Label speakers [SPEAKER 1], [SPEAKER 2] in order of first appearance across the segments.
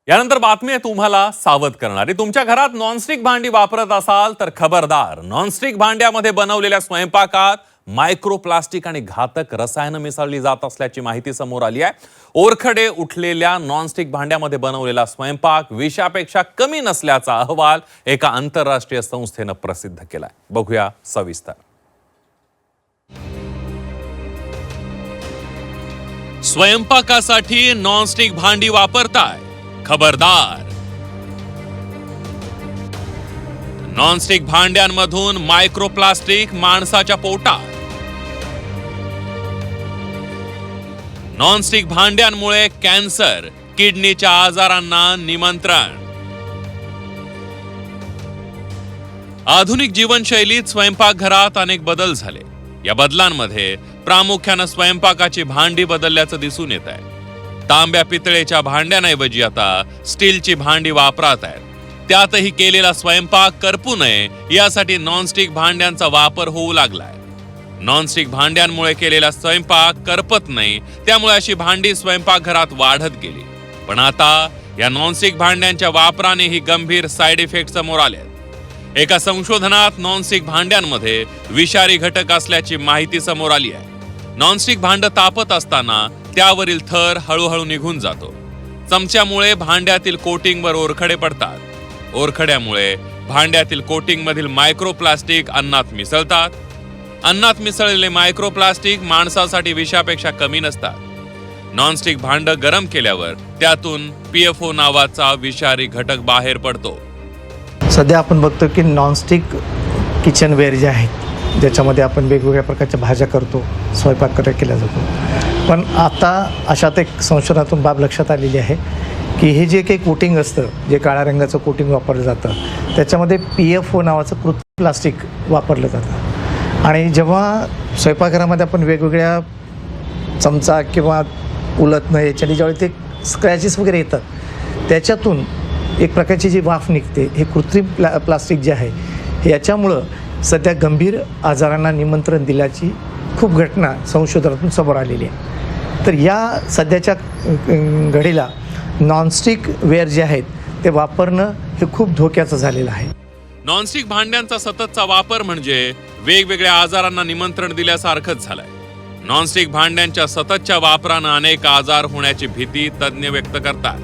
[SPEAKER 1] यानंतर बातमी आहे तुम्हाला सावध करणारी। तुमच्या घरात नॉनस्टिक भांडी वापरत असाल तर खबरदार, नॉनस्टिक भांड्यामध्ये बनवलेल्या स्वयंपाकात मायक्रोप्लास्टिक आणि घातक रसायनं मिसळली जात असल्याची माहिती समोर आली आहे। ओरखडे उठलेल्या नॉनस्टिक भांड्यामध्ये बनवलेला स्वयंपाक विषापेक्षा कमी नसल्याचा अहवाल एका आंतरराष्ट्रीय संस्थेने प्रसिद्ध केलाय। बघूया सविस्तर। स्वयंपाकासाठी नॉनस्टिक भांडी वापरताय, खबरदार। नॉनस्टिक भांड्यांमधून मायक्रोप्लास्टिक माणसाच्या पोटात। नॉनस्टिक भांड्यांमुळे कॅन्सर, किडनीच्या आजारांना निमंत्रण। आधुनिक जीवनशैलीत स्वयंपाकघरात अनेक बदल झाले। या बदलांमध्ये प्रामुख्याने स्वयंपाकाची भांडी बदलल्याचं दिसून येत आहे। तांब्या पितळेच्या भांड्यांऐवजी आता स्टीलची भांडी वापरात आहेत। त्यातही केलेला स्वयंपाक करपू नये यासाठी नॉनस्टिक भांड्यांचा वापर होऊ लागलाय। नॉनस्टिक भांड्यांमुळे केलेला स्वयंपाक करपत नाही, त्यामुळे अशी भांडी स्वयंपाकघरात वाढत गेली। पण आता या नॉनस्टिक भांड्यांच्या वापरानेही गंभीर साइड इफेक्ट समोर आले। एका संशोधनात नॉनस्टिक भांड्यांमध्ये विषारी घटक असल्याची माहिती समोर आली आहे। नॉनस्टिक भांड तापत असताना त्यावरील थर हळूहळू निघून जातो। चमच्यामुळे भांड्यातील कोटिंगवर ओरखडे पडतात। ओरखड्यामुळे भांड्यातील कोटिंगमधील मायक्रोप्लास्टिक अन्नात मिसळतात। अन्नात मिसळलेले मायक्रोप्लास्टिक माणसासाठी विषापेक्षा कमी नसतात। नॉनस्टिक भांड गरम केल्यावर त्यातून PFO नावाचा विषारी घटक बाहेर पडतो।
[SPEAKER 2] सध्या आपण बघतो की नॉनस्टिक किचनवेअर जे आहेत ज्याच्यामध्ये आपण वेगवेगळ्या प्रकारच्या भाज्या करतो, स्वयंपाक केला जातो। पण आता अशात एक संशोधनातून बाब लक्षात आलेली आहे की हे जे काही कोटिंग असतं, जे काळ्या रंगाचं कोटिंग वापरलं जातं, त्याच्यामध्ये PFO नावाचं कृत्रिम प्लास्टिक वापरलं जातं। आणि जेव्हा स्वयंपाकघरामध्ये आपण वेगवेगळ्या चमचा किंवा उलटणं याच्याने ज्यावेळी ते स्क्रॅचेस वगैरे येतात, त्याच्यातून एक प्रकारची जी वाफ निघते, हे कृत्रिम प्लास्टिक जे आहे याच्यामुळं सध्या गंभीर आजारांना निमंत्रण दिल्याची खूप घटना संशोधनातून समोर आलेली आहे। तर या सध्याच्या घडीला नॉनस्टिक वेअर जे आहेत ते वापरणं हे खूप धोक्याचं झालेलं आहे।
[SPEAKER 1] नॉनस्टिक भांड्यांचा सततचा वापर म्हणजे वेगवेगळ्या आजारांना निमंत्रण दिल्यासारखंच झालंय। नॉनस्टिक भांड्यांच्या सततच्या वापरानं अनेक आजार होण्याची भीती तज्ज्ञ व्यक्त करतात।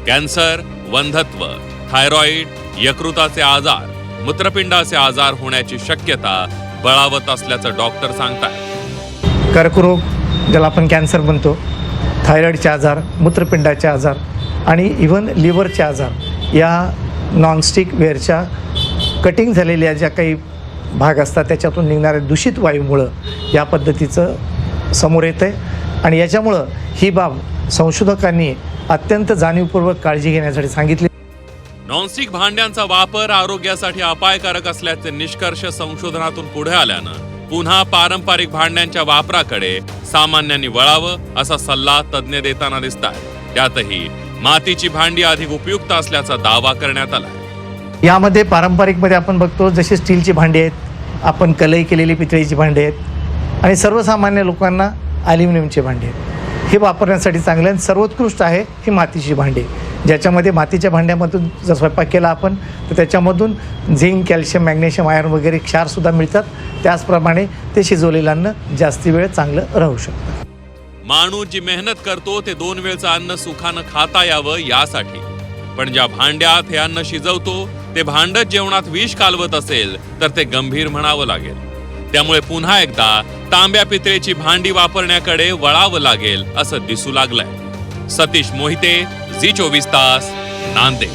[SPEAKER 1] कॅन्सर, वंध्यत्व, थायरॉइड, यकृताचे आजार, मूत्रपिंडाचे आजार होण्याची शक्यता बळावत असल्याचं डॉक्टर सांगतात।
[SPEAKER 2] कर्करोग, ज्याला आपण कॅन्सर म्हणतो, थायरॉइडचे आजार, मूत्रपिंडाचे आजार आणि इव्हन लिव्हरचे आजार या नॉनस्टिक वेअरच्या कटिंग झालेल्या ज्या काही भाग असतात त्याच्यातून निघणाऱ्या दूषित वायूमुळं या पद्धतीचं समोर येतं आहे। आणि याच्यामुळं ही बाब संशोधकांनी अत्यंत जाणीवपूर्वक काळजी घेण्यासाठी सांगितली।
[SPEAKER 1] नॉनस्टिक भांड्यांचा वापर आरोग्यासाठी अपायकारक असल्याचे निष्कर्ष संशोधनातून पुढे आल्यानं पुन्हा पारंपरिक भांड्यांच्या वापराकडे सामान्यांनी वळावं असा सल्ला तज्ज्ञ देताना दिसतात। त्यातही मातीची भांडी अधिक उपयुक्त असल्याचा दावा करण्यात आला।
[SPEAKER 2] यामध्ये पारंपरिकमध्ये आपण बघतो जशी स्टीलची भांडी आहेत, आपण कलई केलेली पितळीची भांडी आहेत आणि सर्वसामान्य लोकांना ॲल्युमिनियमची भांडी आहेत। हे वापरण्यासाठी चांगलं आणि सर्वोत्कृष्ट आहे ही मातीची भांडी, ज्याच्यामध्ये मातीच्या भांड्यामधून जर स्वयंपाक केला आपण तर त्याच्यामधून झिंक, कॅल्शियम, मॅग्नेशियम, आयर्न वगैरे क्षारसुद्धा मिळतात। त्याचप्रमाणे ते शिजवलेलं अन्न जास्ती वेळ चांगलं राहू शकतं।
[SPEAKER 1] माणूस जी मेहनत करतो ते 2 वेळचं अन्न सुखानं खाता यावं यासाठी, पण ज्या भांड्यात हे अन्न शिजवतो ते भांडच जेवणात विष कालवत असेल तर ते गंभीर म्हणावं लागेल। त्यामुळे पुन्हा एकदा तांब्या पितळेची भांडी वापरण्याकडे वळावं लागेल असं दिसू लागलंय। सतीश मोहिते, झी 24 तास, नांदेड।